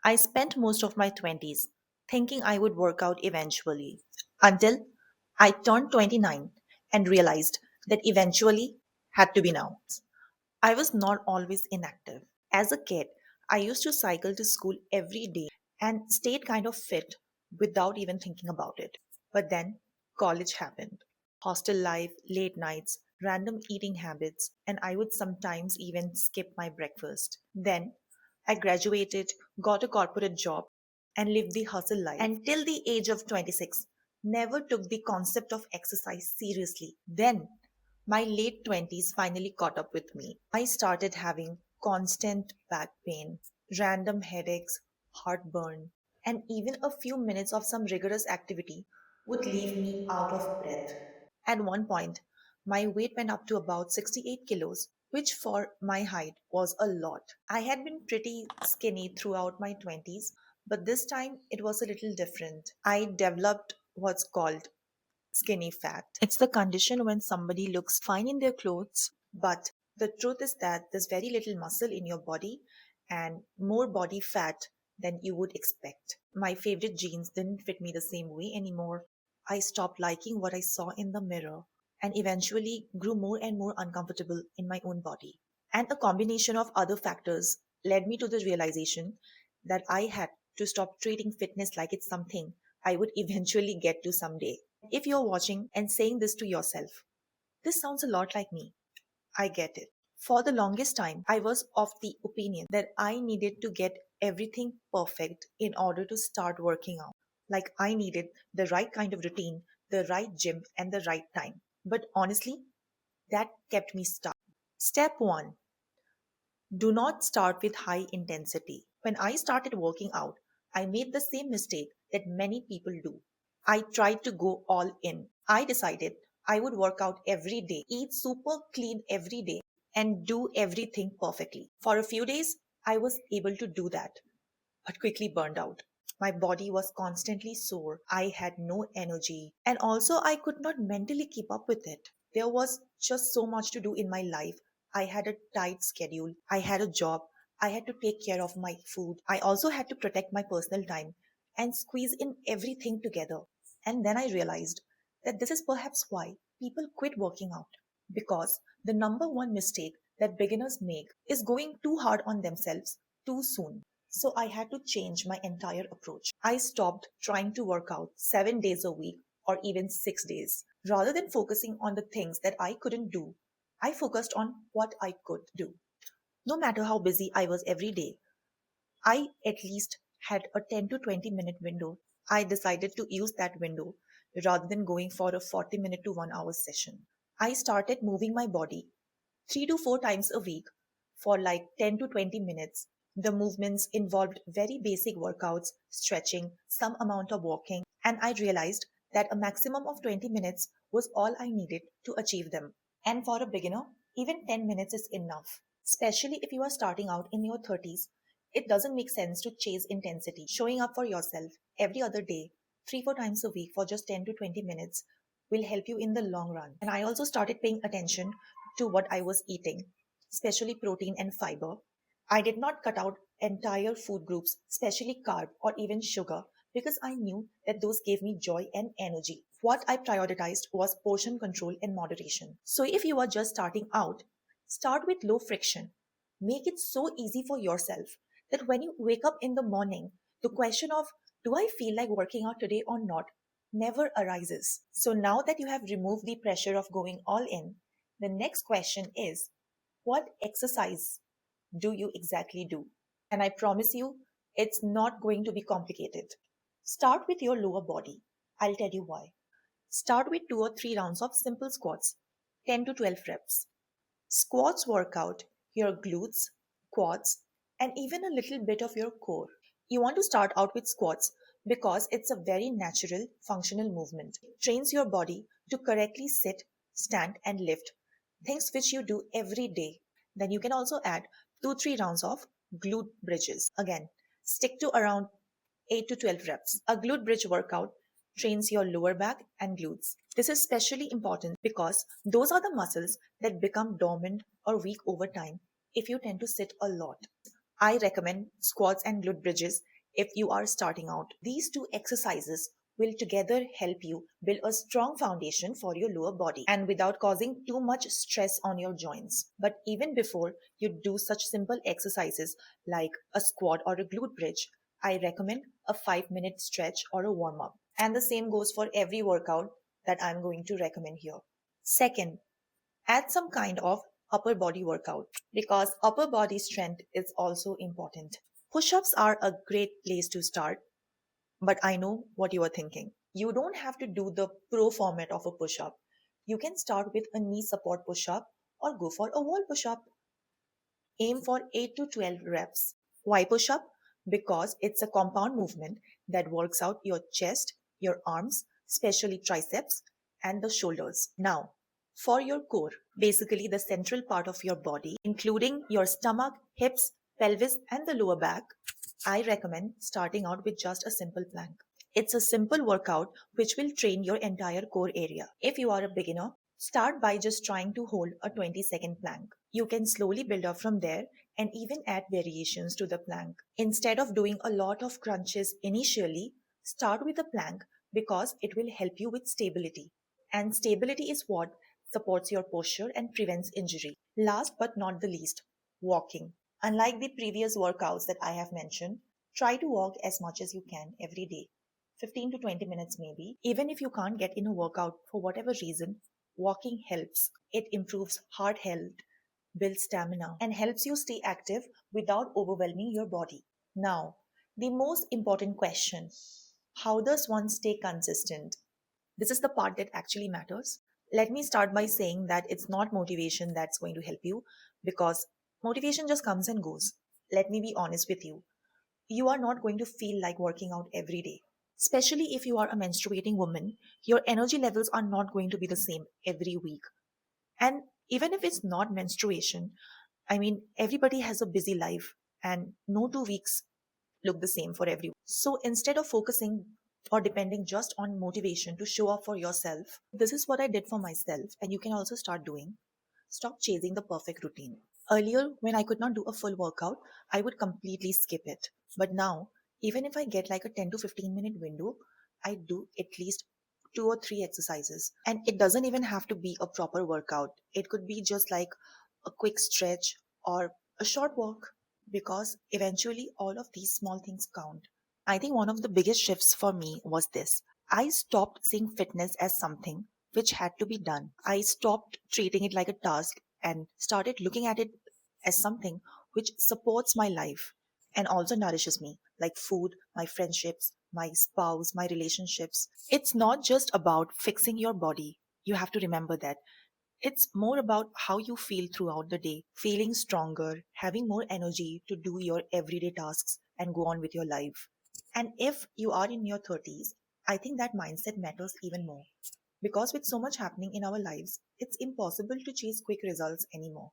I spent most of my 20s thinking I would work out eventually until I turned 29 and realized that eventually had to be now. I was not always inactive. As a kid, I used to cycle to school every day and stayed kind of fit without even thinking about it. But then college happened. Hostel life, late nights, random eating habits, and I would sometimes even skip my breakfast. Then I graduated, got a corporate job, and lived the hustle life until the age of 26. Never took the concept of exercise seriously. Then my late 20s finally caught up with me. I started having constant back pain, random headaches, heartburn, and even a few minutes of some rigorous activity would leave me out of breath. At one point, my weight went up to about 68 kilos, which for my height was a lot. I had been pretty skinny throughout my 20s, but this time it was a little different. I developed what's called skinny fat. It's the condition when somebody looks fine in their clothes, but the truth is that there's very little muscle in your body and more body fat than you would expect. My favorite jeans didn't fit me the same way anymore. I stopped liking what I saw in the mirror and eventually grew more and more uncomfortable in my own body. And a combination of other factors led me to the realization that I had to stop treating fitness like it's something I would eventually get to someday. If you're watching and saying this to yourself, this sounds a lot like me. I get it. For the longest time, I was of the opinion that I needed to get everything perfect in order to start working out. Like I needed the right kind of routine, the right gym, and the right time. But honestly, that kept me stuck. Step 1: do not start with high intensity. When I started working out, I made the same mistake that many people do. I tried to go all in. I decided I would work out every day, eat super clean every day, and do everything perfectly. For a few days, I was able to do that, but quickly burned out. My body was constantly sore. I had no energy. And also, I could not mentally keep up with it. There was just so much to do in my life. I had a tight schedule. I had a job. I had to take care of my food. I also had to protect my personal time and squeeze in everything together. And then I realized that this is perhaps why people quit working out. Because the number one mistake that beginners make is going too hard on themselves too soon. So I had to change my entire approach. I stopped trying to work out 7 days a week or even 6 days. Rather than focusing on the things that I couldn't do, I focused on what I could do. No matter how busy I was every day, I at least had a 10 to 20 minute window. I decided to use that window rather than going for a 40-minute to 1 hour session. I started moving my body 3 to 4 times a week for like 10 to 20 minutes. The movements involved very basic workouts, stretching, some amount of walking, and I realized that a maximum of 20 minutes was all I needed to achieve them. And for a beginner, even 10 minutes is enough. Especially if you are starting out in your 30s, it doesn't make sense to chase intensity. Showing up for yourself every other day, 3 4 times a week for just 10 to 20 minutes will help you in the long run. And I also started paying attention to what I was eating, especially protein and fiber. I did not cut out entire food groups, especially carb or even sugar, because I knew that those gave me joy and energy. What I prioritized was portion control and moderation. So if you are just starting out, start with low friction. Make it so easy for yourself that when you wake up in the morning, the question of, do I feel like working out today or not, never arises. So now that you have removed the pressure of going all in, the next question is, what exercise do you exactly do? And I promise you, it's not going to be complicated. Start with your lower body. I'll tell you why. Start with 2 or 3 rounds of simple squats, 10 to 12 reps. Squats work out your glutes, quads, and even a little bit of your core. You want to start out with squats because it's a very natural, functional movement. It trains your body to correctly sit, stand, and lift, things which you do every day. Then you can also add 2 3 rounds of glute bridges. Again, stick to around 8 to 12 reps. A glute bridge workout trains your lower back and glutes. This is especially important because those are the muscles that become dormant or weak over time if you tend to sit a lot. I recommend squats and glute bridges if you are starting out. These two exercises will together help you build a strong foundation for your lower body and without causing too much stress on your joints. But even before you do such simple exercises like a squat or a glute bridge, I recommend a 5-minute stretch or a warm up. And the same goes for every workout that I'm going to recommend here. Second, add some kind of upper body workout because upper body strength is also important. Push ups are a great place to start, but I know what you are thinking. You don't have to do the pro format of a push up. You can start with a knee support push up or go for a wall push up. Aim for 8 to 12 reps. Why push up? Because it's a compound movement that works out your chest, your arms, especially triceps, and the shoulders. Now, for your core, basically the central part of your body, including your stomach, hips, pelvis, and the lower back, I recommend starting out with just a simple plank. It's a simple workout which will train your entire core area. If you are a beginner, start by just trying to hold a 20-second plank. You can slowly build up from there and even add variations to the plank. Instead of doing a lot of crunches initially, start with a plank because it will help you with stability. And stability is what supports your posture and prevents injury. Last but not the least, walking. Unlike the previous workouts that I have mentioned, try to walk as much as you can every day. 15 to 20 minutes maybe. Even if you can't get in a workout for whatever reason, walking helps. It improves heart health, builds stamina, and helps you stay active without overwhelming your body. Now, the most important question: how does one stay consistent? This is the part that actually matters. Let me start by saying that it's not motivation that's going to help you because motivation just comes and goes. Let me be honest with you. You are not going to feel like working out every day. Especially if you are a menstruating woman, your energy levels are not going to be the same every week. And even if it's not menstruation, I mean, everybody has a busy life and no 2 weeks look the same for everyone. So instead of focusing or depending just on motivation to show up for yourself, this is what I did for myself, and you can also start doing. Stop chasing the perfect routine. Earlier, when I could not do a full workout, I would completely skip it. But now, even if I get like a 10 to 15-minute window, I do at least 2 or 3 exercises. And it doesn't even have to be a proper workout, it could be just like a quick stretch or a short walk because eventually all of these small things count. I think one of the biggest shifts for me was this. I stopped seeing fitness as something which had to be done. I stopped treating it like a task and started looking at it as something which supports my life and also nourishes me, like food, my friendships, my spouse, my relationships. It's not just about fixing your body. You have to remember that. It's more about how you feel throughout the day, feeling stronger, having more energy to do your everyday tasks and go on with your life. And if you are in your 30s, I think that mindset matters even more. Because with so much happening in our lives, it's impossible to chase quick results anymore.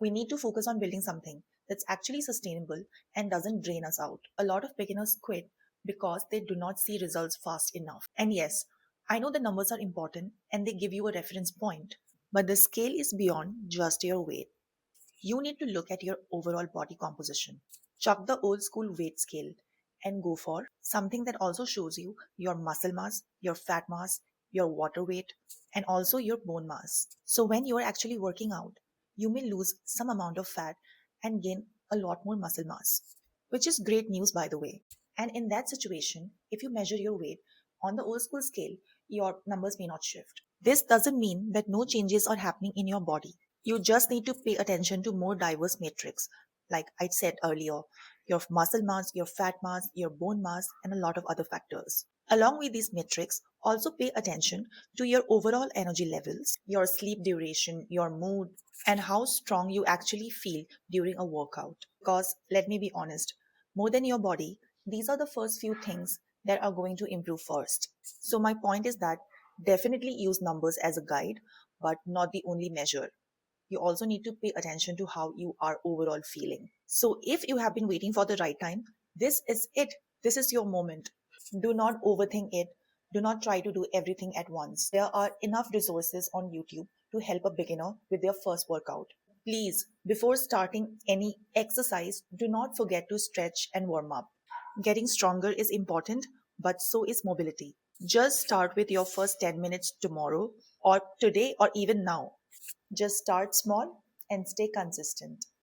We need to focus on building something that's actually sustainable and doesn't drain us out. A lot of beginners quit because they do not see results fast enough. And yes, I know the numbers are important and they give you a reference point, but the scale is beyond just your weight. You need to look at your overall body composition. Chuck the old school weight scale and go for something that also shows you your muscle mass, your fat mass, your water weight, and also your bone mass. So when you are actually working out, you may lose some amount of fat and gain a lot more muscle mass, which is great news, by the way. And in that situation, if you measure your weight on the old school scale, your numbers may not shift. This doesn't mean that no changes are happening in your body. You just need to pay attention to more diverse metrics, like I said earlier, your muscle mass, your fat mass, your bone mass, and a lot of other factors. Along with these metrics, also pay attention to your overall energy levels, your sleep duration, your mood, and how strong you actually feel during a workout. Because let me be honest, more than your body, these are the first few things that are going to improve first. So, my point is that definitely use numbers as a guide, but not the only measure. You also need to pay attention to how you are overall feeling. So, if you have been waiting for the right time, this is it. This is your moment. Do not overthink it. Do not try to do everything at once. There are enough resources on YouTube to help a beginner with their first workout. Please, before starting any exercise, do not forget to stretch and warm up. Getting stronger is important, but so is mobility. Just start with your first 10 minutes tomorrow or today or even now. Just start small and stay consistent.